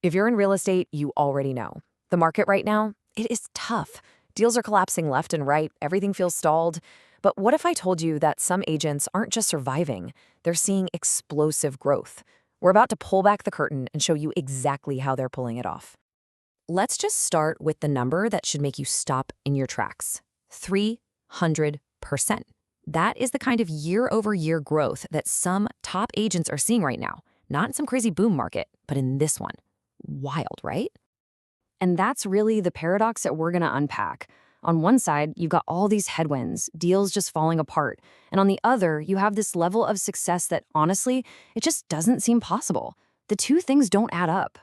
If you're in real estate, you already know. The market right now, it is tough. Deals are collapsing left and right, everything feels stalled. But what if I told you that some agents aren't just surviving, they're seeing explosive growth? We're about to pull back the curtain and show you exactly how they're pulling it off. Let's just start with the number that should make you stop in your tracks. 300%. That is the kind of year-over-year growth that some top agents are seeing right now. Not in some crazy boom market, but in this one. Wild, right? And that's really the paradox that we're going to unpack. On one side, you've got all these headwinds, deals just falling apart. And on the other, you have this level of success that, honestly, it just doesn't seem possible. The two things don't add up.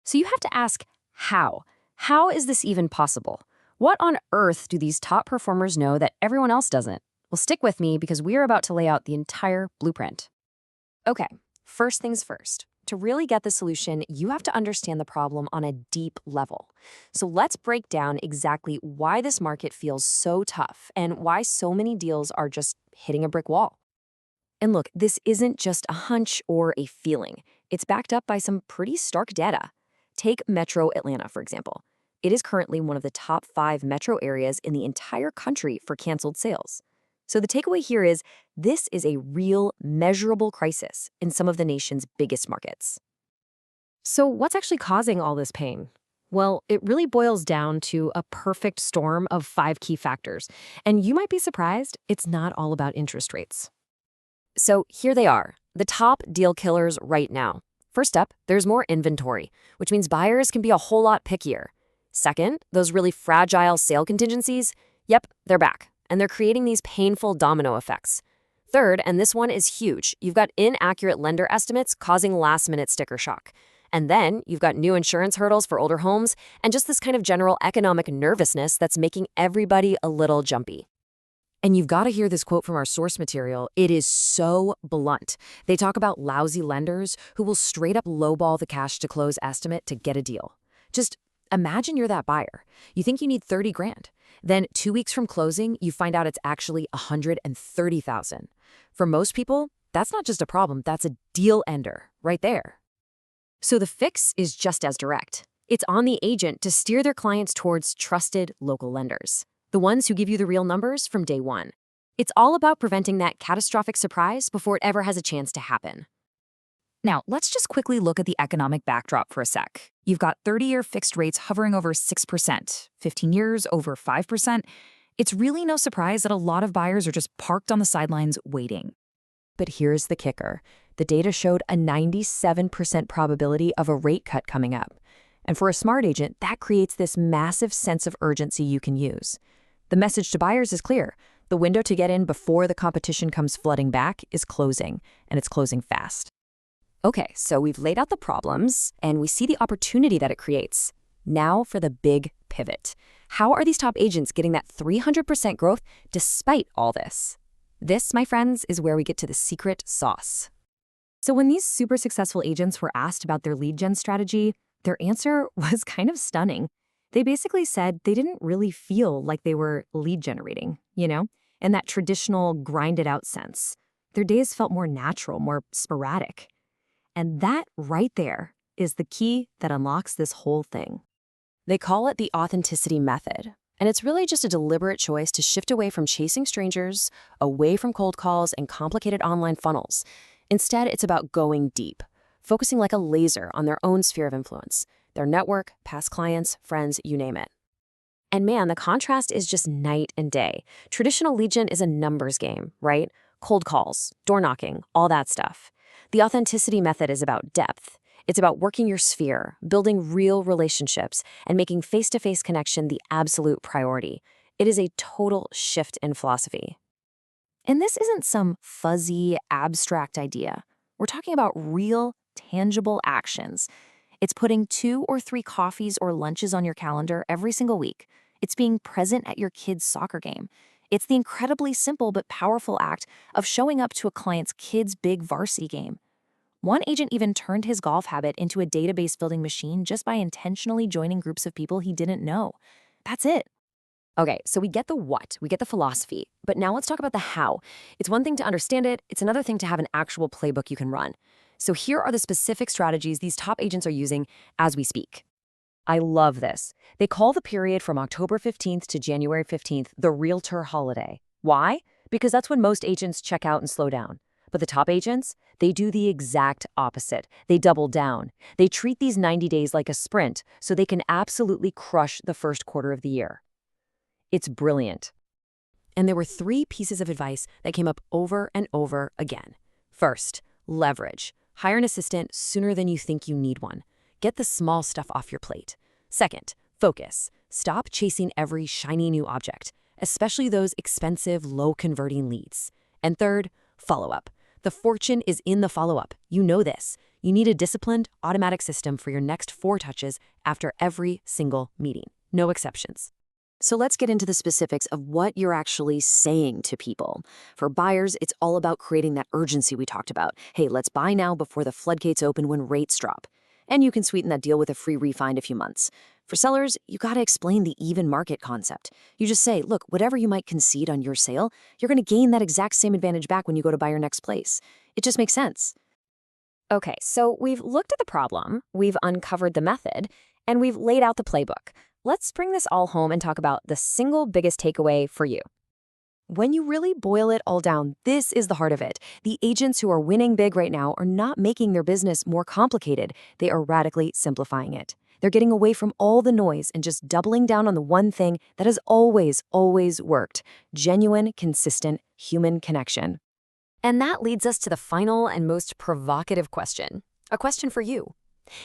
So you have to ask, how? How is this even possible? What on earth do these top performers know that everyone else doesn't? Well, stick with me because we are about to lay out the entire blueprint. Okay, first things first. To really get the solution, you have to understand the problem on a deep level. So let's break down exactly why this market feels so tough and why so many deals are just hitting a brick wall. And look, this isn't just a hunch or a feeling. It's backed up by some pretty stark data. Take Metro Atlanta, for example. It is currently one of the top 5 metro areas in the entire country for canceled sales. So the takeaway here is this is a real, measurable crisis in some of the nation's biggest markets. So what's actually causing all this pain? Well, it really boils down to a perfect storm of 5 key factors. And you might be surprised, it's not all about interest rates. So here they are, the top deal killers right now. First up, there's more inventory, which means buyers can be a whole lot pickier. Second, those really fragile sale contingencies, yep, they're back. And they're creating these painful domino effects. Third, and this one is huge, you've got inaccurate lender estimates causing last-minute sticker shock. And then you've got new insurance hurdles for older homes and just this kind of general economic nervousness that's making everybody a little jumpy. And you've got to hear this quote from our source material. It is so blunt. They talk about lousy lenders who will straight up lowball the cash to close estimate to get a deal. Just imagine you're that buyer. You think you need 30 grand. Then 2 weeks from closing, you find out it's actually 130,000. For most people, that's not just a problem, that's a deal ender right there. So the fix is just as direct. It's on the agent to steer their clients towards trusted local lenders, the ones who give you the real numbers from day one. It's all about preventing that catastrophic surprise before it ever has a chance to happen. Now, let's just quickly look at the economic backdrop for a sec. You've got 30-year fixed rates hovering over 6%, 15 years over 5%. It's really no surprise that a lot of buyers are just parked on the sidelines waiting. But here's the kicker. The data showed a 97% probability of a rate cut coming up. And for a smart agent, that creates this massive sense of urgency you can use. The message to buyers is clear. The window to get in before the competition comes flooding back is closing, and it's closing fast. Okay, so we've laid out the problems, and we see the opportunity that it creates. Now for the big pivot. How are these top agents getting that 300% growth despite all this? This, my friends, is where we get to the secret sauce. So when these super successful agents were asked about their lead gen strategy, their answer was kind of stunning. They basically said they didn't really feel like they were lead generating, in that traditional grind-it-out sense. Their days felt more natural, more sporadic. And that right there is the key that unlocks this whole thing. They call it the authenticity method. And it's really just a deliberate choice to shift away from chasing strangers, away from cold calls and complicated online funnels. Instead, it's about going deep, focusing like a laser on their own sphere of influence, their network, past clients, friends, you name it. And man, the contrast is just night and day. Traditional lead gen is a numbers game, right? Cold calls, door knocking, all that stuff. The authenticity method is about depth. It's about working your sphere, building real relationships, and making face-to-face connection the absolute priority. It is a total shift in philosophy. And this isn't some fuzzy, abstract idea. We're talking about real, tangible actions. It's putting 2 or 3 coffees or lunches on your calendar every single week. It's being present at your kid's soccer game. It's the incredibly simple but powerful act of showing up to a client's kid's big varsity game. One agent even turned his golf habit into a database building machine just by intentionally joining groups of people he didn't know. That's it. Okay, so we get the what, we get the philosophy, but now let's talk about the how. It's one thing to understand it, it's another thing to have an actual playbook you can run. So here are the specific strategies these top agents are using as we speak. I love this. They call the period from October 15th to January 15th the Realtor holiday. Why? Because that's when most agents check out and slow down. But the top agents, they do the exact opposite. They double down. They treat these 90 days like a sprint so they can absolutely crush the first quarter of the year. It's brilliant. And there were 3 pieces of advice that came up over and over again. First, leverage. Hire an assistant sooner than you think you need one. Get the small stuff off your plate. Second, focus. Stop chasing every shiny new object, especially those expensive, low-converting leads. And third, follow-up. The fortune is in the follow-up. You know this. You need a disciplined, automatic system for your next 4 touches after every single meeting. No exceptions. So let's get into the specifics of what you're actually saying to people. For buyers, it's all about creating that urgency we talked about. Hey, let's buy now before the floodgates open when rates drop. And you can sweeten that deal with a free refi in a few months. For sellers, you gotta explain the even market concept. You just say, look, whatever you might concede on your sale, you're gonna gain that exact same advantage back when you go to buy your next place. It just makes sense. Okay, so we've looked at the problem, we've uncovered the method, and we've laid out the playbook. Let's bring this all home and talk about the single biggest takeaway for you. When you really boil it all down, this is the heart of it. The agents who are winning big right now are not making their business more complicated. They are radically simplifying it. They're getting away from all the noise and just doubling down on the one thing that has always, always worked: genuine, consistent human connection. And that leads us to the final and most provocative question. A question for you.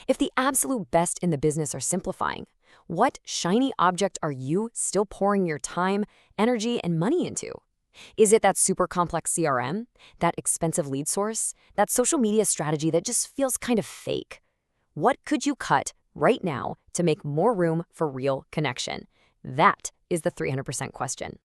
If the absolute best in the business are simplifying, what shiny object are you still pouring your time, energy, and money into? Is it that super complex CRM, that expensive lead source, that social media strategy that just feels kind of fake? What could you cut right now to make more room for real connection? That is the 300% question.